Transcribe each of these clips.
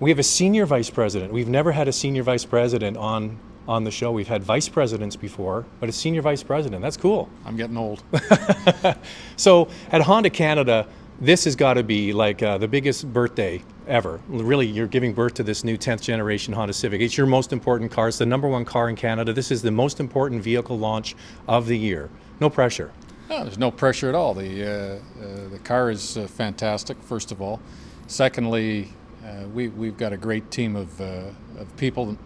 We have a senior vice president. We've never had a senior vice president on the show. We've had vice presidents before, but a senior vice president. That's cool. I'm getting old. So at Honda Canada, this has got to be like the biggest birthday ever. Really, you're giving birth to this new 10th generation Honda Civic. It's your most important car. It's the #1 car in Canada. This is the most important vehicle launch of the year. No pressure. No, there's no pressure at all. The car is fantastic, first of all. Secondly, we've got a great team of people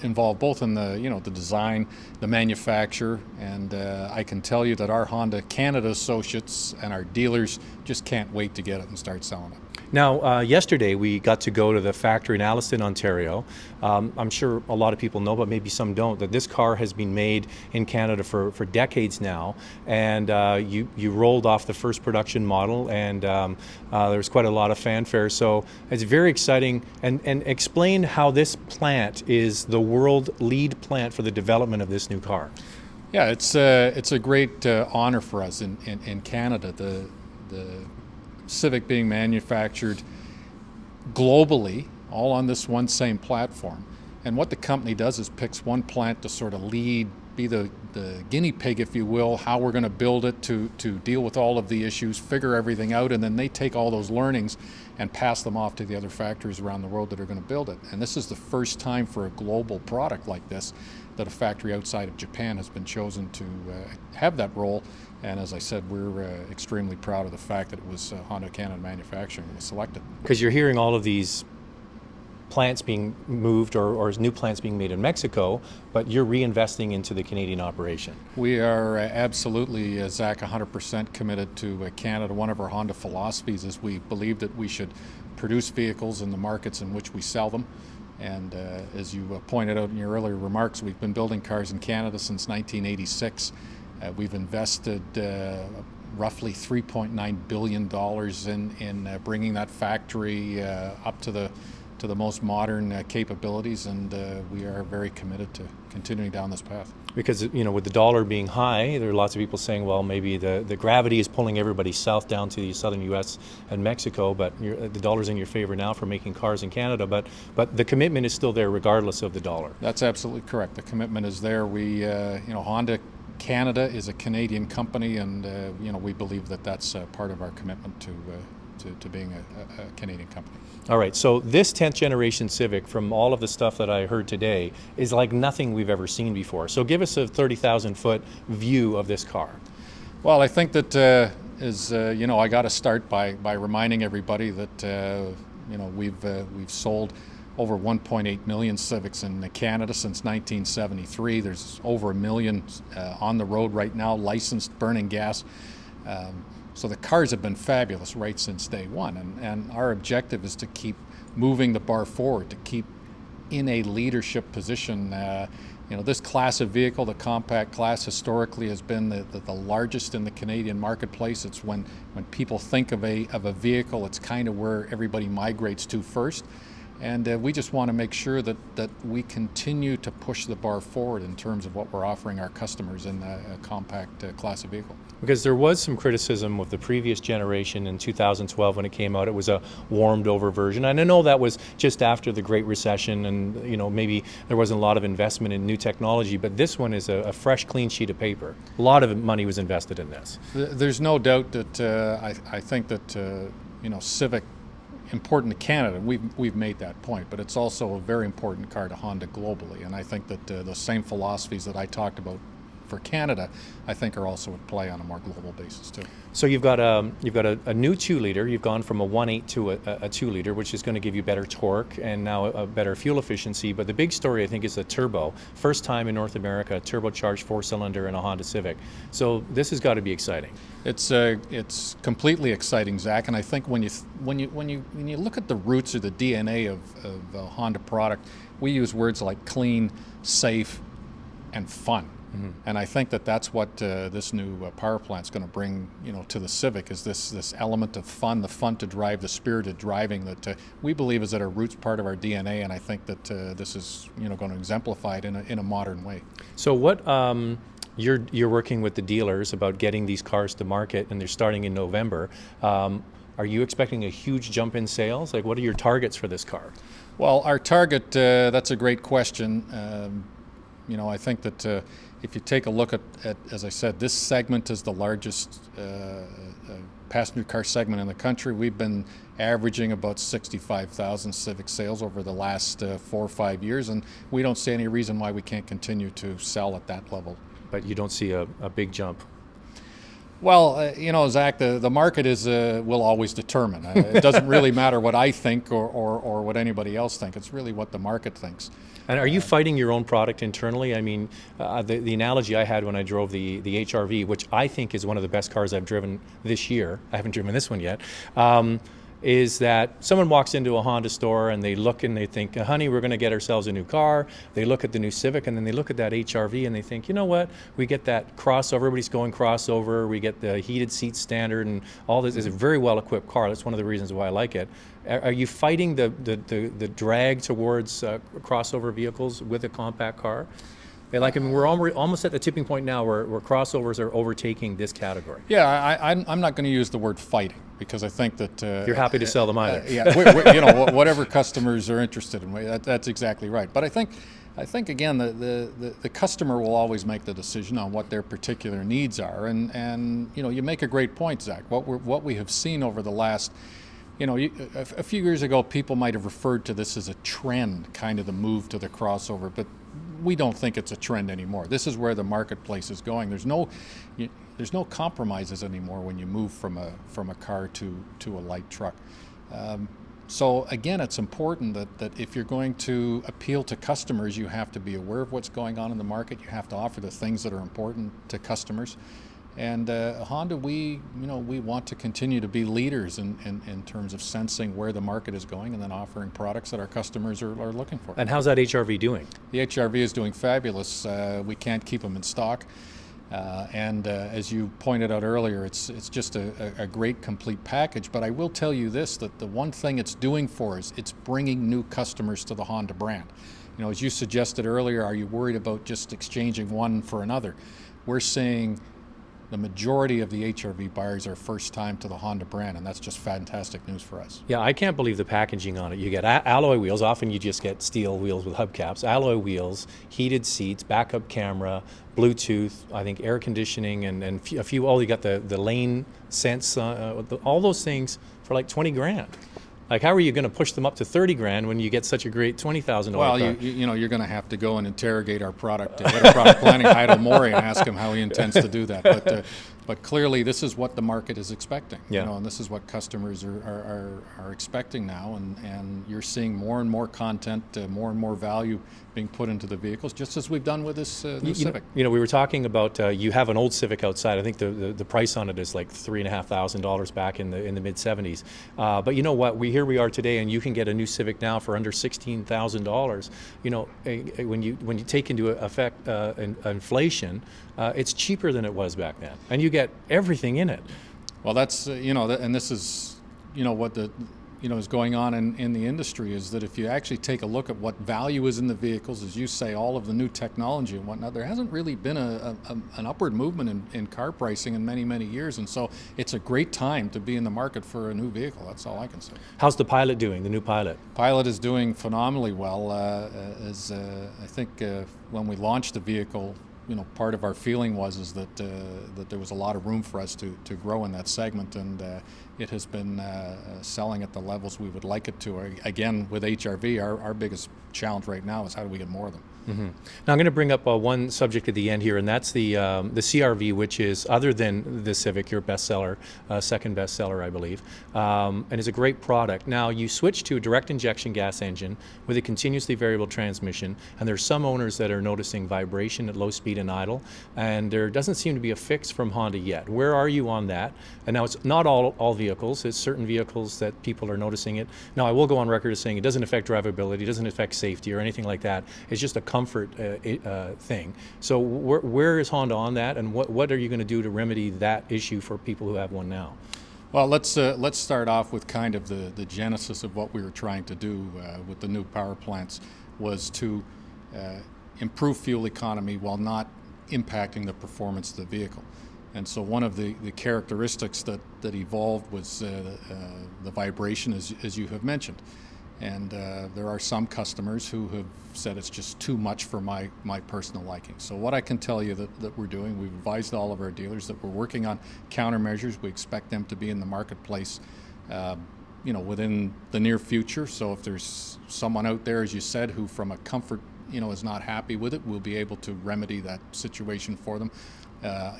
involved, both in the design, the manufacture, and I can tell you that our Honda Canada associates and our dealers just can't wait to get it and start selling it. Now, yesterday we got to go to the factory in Alliston, Ontario. I'm sure a lot of people know, but maybe some don't, that this car has been made in Canada for decades now. And you rolled off the first production model, and there was quite a lot of fanfare. So it's very exciting. And explain how this plant is the world lead plant for the development of this new car. Yeah, it's a great honor for us in Canada. The Civic being manufactured globally, all on this one same platform. And what the company does is picks one plant to sort of lead, be the guinea pig, if you will, how we're going to build it to deal with all of the issues, figure everything out, and then they take all those learnings and pass them off to the other factories around the world that are going to build it. And this is the first time for a global product like this that a factory outside of Japan has been chosen to have that role. And as I said, we're extremely proud of the fact that it was Honda Canada manufacturing that was selected. Because you're hearing all of these plants being moved or new plants being made in Mexico, but you're reinvesting into the Canadian operation. We are absolutely, Zach, 100% committed to Canada. One of our Honda philosophies is we believe that we should produce vehicles in the markets in which we sell them. And as you pointed out in your earlier remarks, we've been building cars in Canada since 1986. We've invested roughly $3.9 billion in bringing that factory up to the most modern capabilities, and we are very committed to continuing down this path. Because, with the dollar being high, there are lots of people saying, well, maybe the gravity is pulling everybody south down to the southern U.S. and Mexico, but the dollar's in your favor now for making cars in Canada, but the commitment is still there regardless of the dollar. That's absolutely correct. The commitment is there. We, Honda Canada is a Canadian company, and we believe that that's part of our commitment to being a Canadian company. All right, so this 10th generation Civic, from all of the stuff that I heard today, is like nothing we've ever seen before. So give us a 30,000-foot view of this car. Well, I think that I got to start by reminding everybody that we've sold over 1.8 million Civics in Canada since 1973. There's over 1 million on the road right now, licensed, burning gas. So the cars have been fabulous right since day one. And our objective is to keep moving the bar forward, to keep in a leadership position. This class of vehicle, the compact class, historically has been the largest in the Canadian marketplace. It's when people think of a vehicle, it's kind of where everybody migrates to first. And we just want to make sure that we continue to push the bar forward in terms of what we're offering our customers in a compact class of vehicle. Because there was some criticism of the previous generation in 2012 when it came out. It was a warmed over version. And I know that was just after the Great Recession, and maybe there wasn't a lot of investment in new technology, but this one is a fresh, clean sheet of paper. A lot of money was invested in this. There's no doubt that I think that Civic, important to Canada, we've made that point, but it's also a very important car to Honda globally, and I think that the same philosophies that I talked about for Canada, I think are also at play on a more global basis too. So you've got a new 2-liter. You've gone from a 1.8 to a 2-liter, which is going to give you better torque and now a better fuel efficiency. But the big story, I think, is the turbo. First time in North America, a turbocharged 4-cylinder in a Honda Civic. So this has got to be exciting. It's completely exciting, Zach. And I think when you look at the roots or the DNA of a Honda product, we use words like clean, safe, and fun. Mm-hmm. And I think that's what this new power plant is going to bring, to the Civic, is this element of fun, the fun to drive, the spirited driving that we believe is at our roots, part of our DNA. And I think that this is, going to exemplify it in a modern way. So what you're working with the dealers about getting these cars to market, and they're starting in November. Are you expecting a huge jump in sales? Like, what are your targets for this car? Well, our target, that's a great question. I think that if you take a look at, as I said, this segment is the largest passenger car segment in the country. We've been averaging about 65,000 Civic sales over the last 4 or 5 years, and we don't see any reason why we can't continue to sell at that level. But you don't see a big jump. Well, Zach, the market will always determine. It doesn't really matter what I think or what anybody else thinks. It's really what the market thinks. And are you fighting your own product internally? I mean, the analogy I had when I drove the HR-V, which I think is one of the best cars I've driven this year, I haven't driven this one yet, is that someone walks into a Honda store and they look and they think, honey, we're going to get ourselves a new car. They look at the new Civic and then they look at that HR-V and they think, you know what, we get that crossover, everybody's going crossover, we get the heated seat standard and all this. It's a very well-equipped car. That's one of the reasons why I like it. Are you fighting the drag towards crossover vehicles with a compact car? We're almost at the tipping point now where crossovers are overtaking this category. Yeah, I'm not going to use the word fighting because I think that you're happy to sell them either. Whatever customers are interested in, that's exactly right. But I think again the customer will always make the decision on what their particular needs are, and you make a great point, Zach. What we have seen over the last. A few years ago, people might have referred to this as a trend, kind of the move to the crossover, but we don't think it's a trend anymore. This is where the marketplace is going. There's no compromises anymore when you move from a car to a light truck. So again, it's important that if you're going to appeal to customers, you have to be aware of what's going on in the market. You have to offer the things that are important to customers. And Honda, we want to continue to be leaders in terms of sensing where the market is going and then offering products that our customers are looking for. And how's that HR-V doing? The HR-V is doing fabulous. We can't keep them in stock. And as you pointed out earlier, it's just a great complete package. But I will tell you this, that the one thing it's doing for us, it's bringing new customers to the Honda brand. As you suggested earlier, are you worried about just exchanging one for another? We're seeing the majority of the HR-V buyers are first time to the Honda brand, and that's just fantastic news for us. Yeah, I can't believe the packaging on it. You get alloy wheels. Often you just get steel wheels with hubcaps. Alloy wheels, heated seats, backup camera, Bluetooth, I think air conditioning, and a few. Oh, you got the lane sense, all those things for like $20,000. Like, how are you going to push them up to $30,000 when you get such a great $20,000 car? Well, you're going to have to go and interrogate our product planning, Heidel Mori, and ask him how he intends to do that. But clearly, this is what the market is expecting. Yeah. And this is what customers are expecting now. And you're seeing more and more content, more and more value being put into the vehicles, just as we've done with this new Civic. We were talking about you have an old Civic outside. I think the price on it is like $3,500 back in the mid '70s. But you know what? Here we are today, and you can get a new Civic now for under $16,000. When you take into effect inflation, it's cheaper than it was back then, and you get everything in it. Well, that's and this is what the is going on in the industry is that if you actually take a look at what value is in the vehicles, as you say, all of the new technology and whatnot, there hasn't really been an upward movement in car pricing in many, many years. And so it's a great time to be in the market for a new vehicle. That's all I can say. How's the Pilot doing, the new Pilot? Pilot is doing phenomenally well. As I think when we launched the vehicle, part of our feeling was that there was a lot of room for us to grow in that segment, and it has been selling at the levels we would like it to. Again, with HR-V, our biggest challenge right now is how do we get more of them. Mm-hmm. Now I'm going to bring up one subject at the end here, and that's the CR-V, which is, other than the Civic, your bestseller, second bestseller, I believe, and is a great product. Now you switch to a direct injection gas engine with a continuously variable transmission, and there's some owners that are noticing vibration at low speed and idle, and there doesn't seem to be a fix from Honda yet. Where are you on that? And now it's not all vehicles, it's certain vehicles that people are noticing it. Now I will go on record as saying it doesn't affect drivability, it doesn't affect safety or anything like that. It's just a comfort thing. So where is Honda on that, and what are you going to do to remedy that issue for people who have one now? Well, let's start off with kind of the genesis of what we were trying to do with the new power plants was to improve fuel economy while not impacting the performance of the vehicle. And so one of the characteristics that evolved was the vibration, as you have mentioned. And there are some customers who have said it's just too much for my personal liking. So what I can tell you that we're doing, we've advised all of our dealers that we're working on countermeasures. We expect them to be in the marketplace within the near future. So if there's someone out there, as you said, who from a comfort is not happy with it, we'll be able to remedy that situation for them.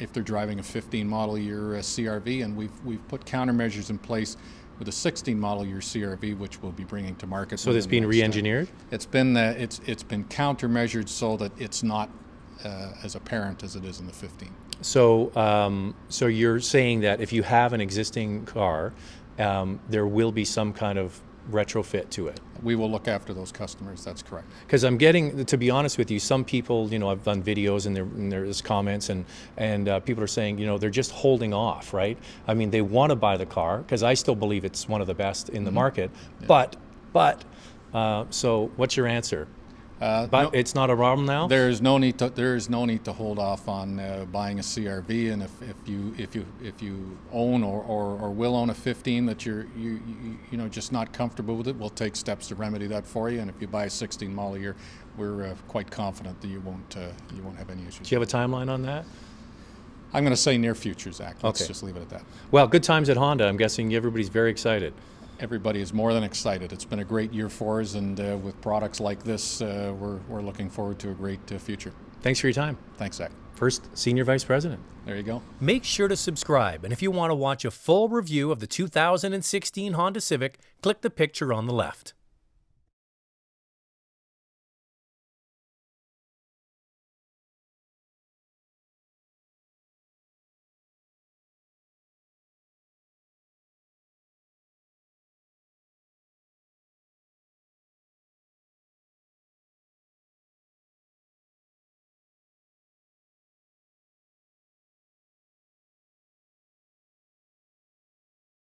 If they're driving a 15 model year CRV, and we've put countermeasures in place with a 16 model year CRV, which we'll be bringing to market. So it's been re-engineered? It's been countermeasured so that it's not as apparent as it is in the 15. So so you're saying that if you have an existing car, there will be some kind of retrofit to it. We will look after those customers. That's correct. Because I'm getting, to be honest with you, some people, I've done videos and there's comments and people are saying, they're just holding off, right? I mean, they want to buy the car because I still believe it's one of the best in the market. Yeah. But so what's your answer? But it's not a problem now. There is no need to hold off on buying a CRV, and if you own or will own a 15 that you're just not comfortable with it, we'll take steps to remedy that for you. And if you buy a 16 model year, we're quite confident that you won't have any issues. Do you have a timeline on that? I'm going to say near future, Zach. Let's Okay. just leave it at that. Well, good times at Honda. I'm guessing everybody's very excited. Everybody is more than excited. It's been a great year for us, and with products like this, we're looking forward to a great future. Thanks for your time. Thanks, Zach. First Senior Vice President. There you go. Make sure to subscribe, and if you want to watch a full review of the 2016 Honda Civic, click the picture on the left.